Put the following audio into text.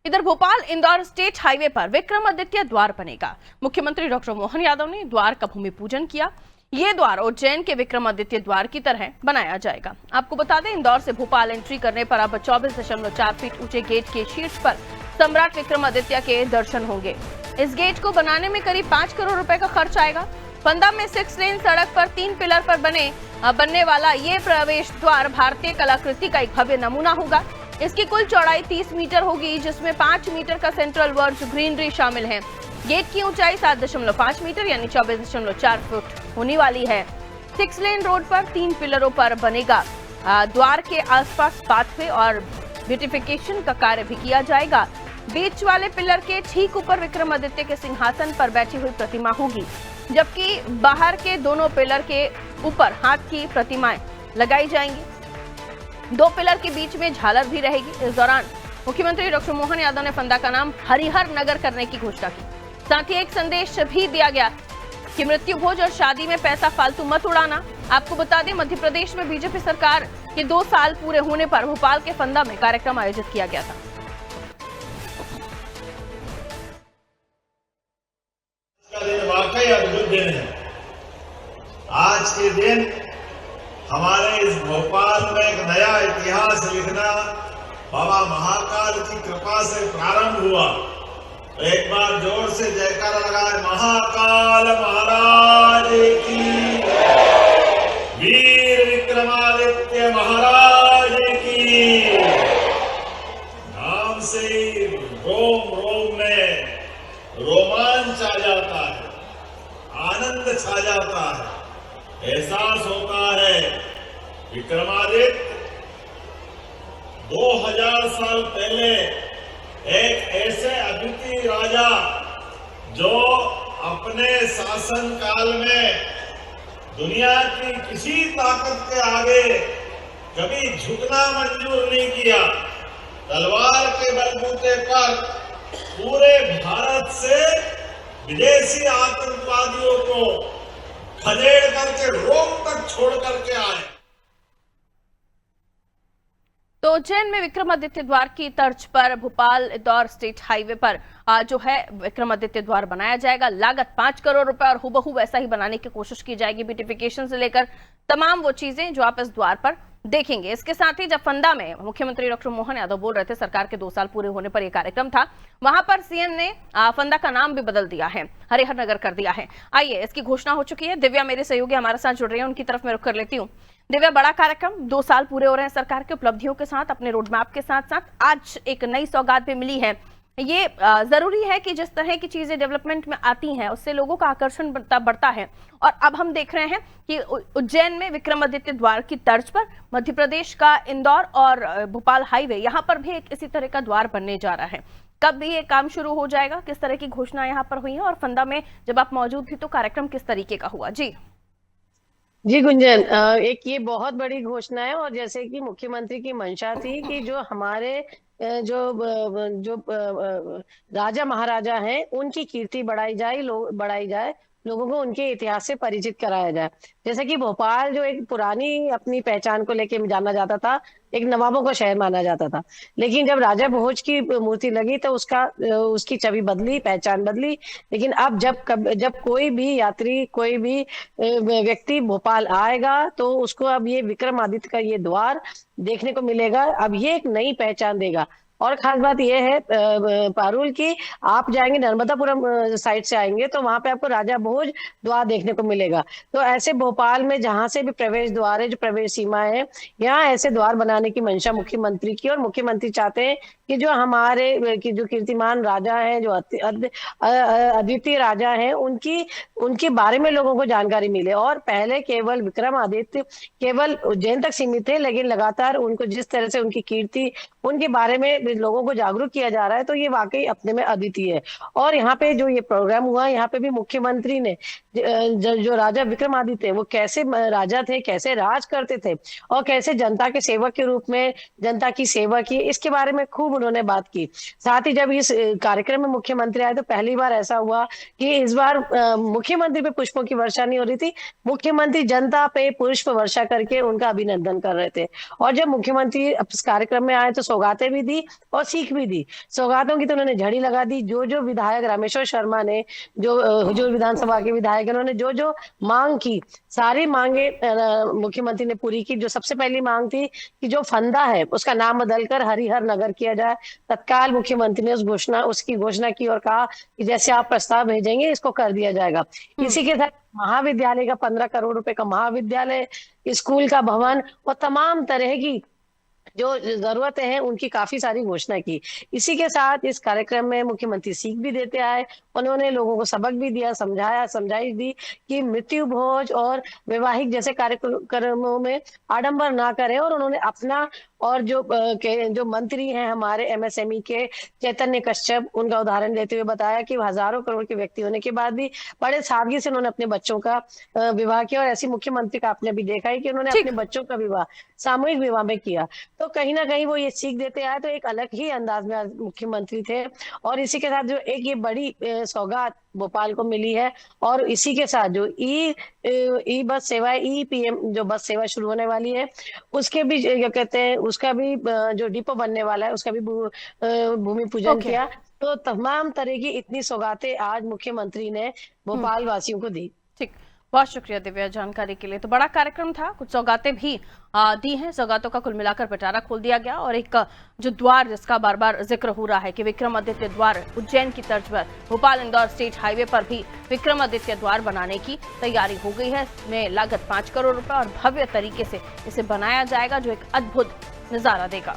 इधर Bhopal Indore state highway पर विक्रमादित्य द्वार बनेगा। मुख्यमंत्री डॉक्टर मोहन यादव ने द्वार का भूमि पूजन किया। ये द्वार उज्जैन के विक्रमादित्य द्वार की तरह बनाया जाएगा। आपको बता दें, इंदौर से भोपाल एंट्री करने पर अब 24.4 फीट ऊंचे गेट के शीर्ष पर सम्राट विक्रमादित्य के दर्शन होंगे। इस गेट को बनाने में करीब 5 करोड़ रुपए का खर्च आएगा। फंदा में 6 लेन सड़क पर 3 पिलर पर बनने वाला ये प्रवेश द्वार भारतीय कलाकृति का एक भव्य नमूना होगा। इसकी कुल चौड़ाई 30 मीटर होगी, जिसमें 5 मीटर का सेंट्रल वर्ज ग्रीनरी शामिल है। गेट की ऊंचाई 7.5 मीटर यानी 24.4 फुट होने वाली है। 6 लेन रोड पर 3 पिलरों पर बनेगा। द्वार के आसपास पाथवे और ब्यूटिफिकेशन का कार्य भी किया जाएगा। बीच वाले पिलर के ठीक ऊपर विक्रमादित्य के सिंहासन पर बैठी हुई प्रतिमा होगी, जबकि बाहर के दोनों पिलर के ऊपर हाथ की प्रतिमाएं लगाई जाएंगी। 2 पिलर के बीच में झालर भी रहेगी। इस दौरान मुख्यमंत्री डॉक्टर मोहन यादव ने फंदा का नाम हरिहर नगर करने की घोषणा की। साथ ही एक संदेश भी दिया गया कि मृत्यु भोज और शादी में पैसा फालतू मत उड़ाना। आपको बता दें, मध्य प्रदेश में बीजेपी सरकार के 2 साल पूरे होने पर भोपाल के फंदा में कार्यक्रम आयोजित किया गया था। वाकई अद्भुत दिन है। आज के दिन हमारे इस भोपाल में एक नया इतिहास लिखना बाबा महाकाल की कृपा से प्रारंभ हुआ। तो एक बार जोर से जयकारा लगाए, महाकाल महाराज की, वीर विक्रमादित्य महाराज की। नाम से ही रोम रोम में रोमांच आ जाता है, आनंद छा जाता है, एहसास होता है विक्रमादित्य 2000 साल पहले एक ऐसे अद्वितीय राजा जो अपने शासन काल में दुनिया की किसी ताकत के आगे कभी झुकना मंजूर नहीं किया। तलवार के बलबूते पर पूरे भारत से विदेशी आतंकवादियों को खदेड़ करके रोम तक छोड़ करके आए। तो उज्जैन में विक्रमादित्य द्वार की तर्ज पर भोपाल इंदौर स्टेट हाईवे पर जो है विक्रमादित्य द्वार बनाया जाएगा। लागत 5 करोड़ रुपए और हुबहू वैसा ही बनाने की कोशिश की जाएगी। ब्यूटिफिकेशन से लेकर तमाम वो चीजें जो आप इस द्वार पर देखेंगे। इसके साथ ही जब फंदा में मुख्यमंत्री डॉक्टर मोहन यादव बोल रहे थे, सरकार के 2 साल पूरे होने पर यह कार्यक्रम था, वहां पर सीएम ने फंदा का नाम भी बदल दिया है, हरिहर नगर कर दिया है। आइए, इसकी घोषणा हो चुकी है। दिव्या मेरे सहयोगी हमारे साथ जुड़ रही है, उनकी तरफ मैं रुख कर लेती हूँ। दिव्या, बड़ा कार्यक्रम, 2 साल पूरे हो रहे हैं सरकार के उपलब्धियों के साथ, अपने रोड मैप के साथ साथ आज एक नई सौगात भी मिली है। ये जरूरी है कि जिस तरह की चीजें डेवलपमेंट में आती हैं उससे लोगों का आकर्षण बढ़ता है। और अब हम देख रहे हैं कि उज्जैन में विक्रमादित्य द्वार की तर्ज पर मध्य प्रदेश का इंदौर और भोपाल हाईवे, यहाँ पर भी एक इसी तरह का द्वार बनने जा रहा है। कब भी ये काम शुरू हो जाएगा, किस तरह की घोषणा यहाँ पर हुई है, और फंदा में जब आप मौजूद थी तो कार्यक्रम किस तरीके का हुआ? जी गुंजन, एक ये बहुत बड़ी घोषणा है। और जैसे कि मुख्यमंत्री की मंशा थी कि जो हमारे जो राजा महाराजा हैं उनकी कीर्ति बढ़ाई जाए, लोगों को उनके इतिहास से परिचित कराया जाए। जैसे कि भोपाल जो एक पुरानी अपनी पहचान को लेके जाना जाता था, एक नवाबों का शहर माना जाता था, लेकिन जब राजा भोज की मूर्ति लगी तो उसकी छवि बदली, पहचान बदली। लेकिन अब जब कोई भी यात्री, कोई भी व्यक्ति भोपाल आएगा तो उसको अब ये विक्रमादित्य का ये द्वार देखने को मिलेगा। अब ये एक नई पहचान देगा। और खास बात यह है पारुल की, आप जाएंगे नर्मदापुरम साइड से आएंगे तो वहां पे आपको राजा भोज द्वार देखने को मिलेगा। तो ऐसे भोपाल में जहां से भी प्रवेश द्वार है, जो प्रवेश सीमा है, यहाँ ऐसे द्वार बनाने की मंशा मुख्यमंत्री की। और मुख्यमंत्री चाहते हैं कि जो हमारे जो कीर्तिमान राजा हैं, जो अद्वितीय राजा हैं, उनके बारे में लोगों को जानकारी मिले। और पहले केवल विक्रमादित्य केवल उज्जैन तक सीमित थे, लेकिन लगातार उनको जिस तरह से उनकी कीर्ति, उनके बारे में लोगों को जागरूक किया जा रहा है, तो ये वाकई अपने में अद्वितीय है। और यहाँ पे जो ये प्रोग्राम हुआ, यहाँ पे भी मुख्यमंत्री ने जो राजा विक्रमादित्य वो कैसे राजा थे, कैसे राज करते थे और कैसे जनता के सेवक के रूप में जनता की सेवा की, इसके बारे में खूब उन्होंने बात की। साथ ही जब इस कार्यक्रम में मुख्यमंत्री आए तो पहली बार ऐसा हुआ कि इस बार मुख्यमंत्री पे पुष्पों की वर्षा नहीं हो रही थी, मुख्यमंत्री जनता पे पुष्प वर्षा करके उनका अभिनंदन कर रहे थे। और जब मुख्यमंत्री इस कार्यक्रम में आए तो सौगातें भी दी और सीख भी दी। सौगातों की तो उन्होंने झड़ी लगा दी। जो जो विधायक रामेश्वर शर्मा ने, जो हुजूर विधानसभा के विधायक, उन्होंने जो जो मांग की, सारी मांगे मुख्यमंत्री ने पूरी की। जो सबसे पहली मांग थी कि जो फंदा है उसका नाम बदलकर हरिहर नगर किया जाए, तत्काल मुख्यमंत्री ने उसकी घोषणा की और कहा कि जैसे आप प्रस्ताव भेजेंगे इसको कर दिया जाएगा। इसी के साथ महाविद्यालय का 15 करोड़ रुपए का महाविद्यालय, स्कूल का भवन और तमाम तरह की जो जरूरतें हैं उनकी काफी सारी घोषणा की। इसी के साथ इस कार्यक्रम में मुख्यमंत्री सीख भी देते आए। उन्होंने लोगों को सबक भी दिया, समझाइश दी कि मृत्यु भोज और वैवाहिक जैसे कार्यक्रमों में आडंबर ना करें। और उन्होंने अपना और जो मंत्री हैं हमारे एमएसएमई के चैतन्य कश्यप, उनका उदाहरण देते हुए बताया कि हजारों करोड़ के व्यक्ति होने के बाद भी बड़े सादगी से उन्होंने अपने बच्चों का विवाह किया। और ऐसी मुख्यमंत्री का आपने भी देखा है कि उन्होंने अपने बच्चों का विवाह सामूहिक विवाह में किया। तो कहीं ना कहीं वो ये सीख देते आए। तो एक अलग ही अंदाज में आज मुख्यमंत्री थे। और इसी के साथ जो एक ये बड़ी सौगात भोपाल को मिली है, और इसी के साथ जो ई बस सेवा, ई पीएम जो बस सेवा शुरू होने वाली है, उसके भी क्या कहते हैं, उसका भी जो डिपो बनने वाला है उसका भी भूमि पूजन किया। तो तमाम तरह की इतनी सौगातें आज मुख्यमंत्री ने भोपाल वासियों को दी। ठीक, बहुत शुक्रिया दिव्या जानकारी के लिए। तो बड़ा कार्यक्रम था, कुछ सौगातें भी दी हैं। सौगातों का कुल मिलाकर पिटारा खोल दिया गया। और एक जो द्वार जिसका बार बार जिक्र हो रहा है कि विक्रमादित्य द्वार, उज्जैन की तर्ज पर भोपाल इंदौर स्टेट हाईवे पर भी विक्रमादित्य द्वार बनाने की तैयारी हो गई है। इसमें लागत 5 करोड़ रुपए और भव्य तरीके से इसे बनाया जाएगा, जो एक अद्भुत नजारा देगा।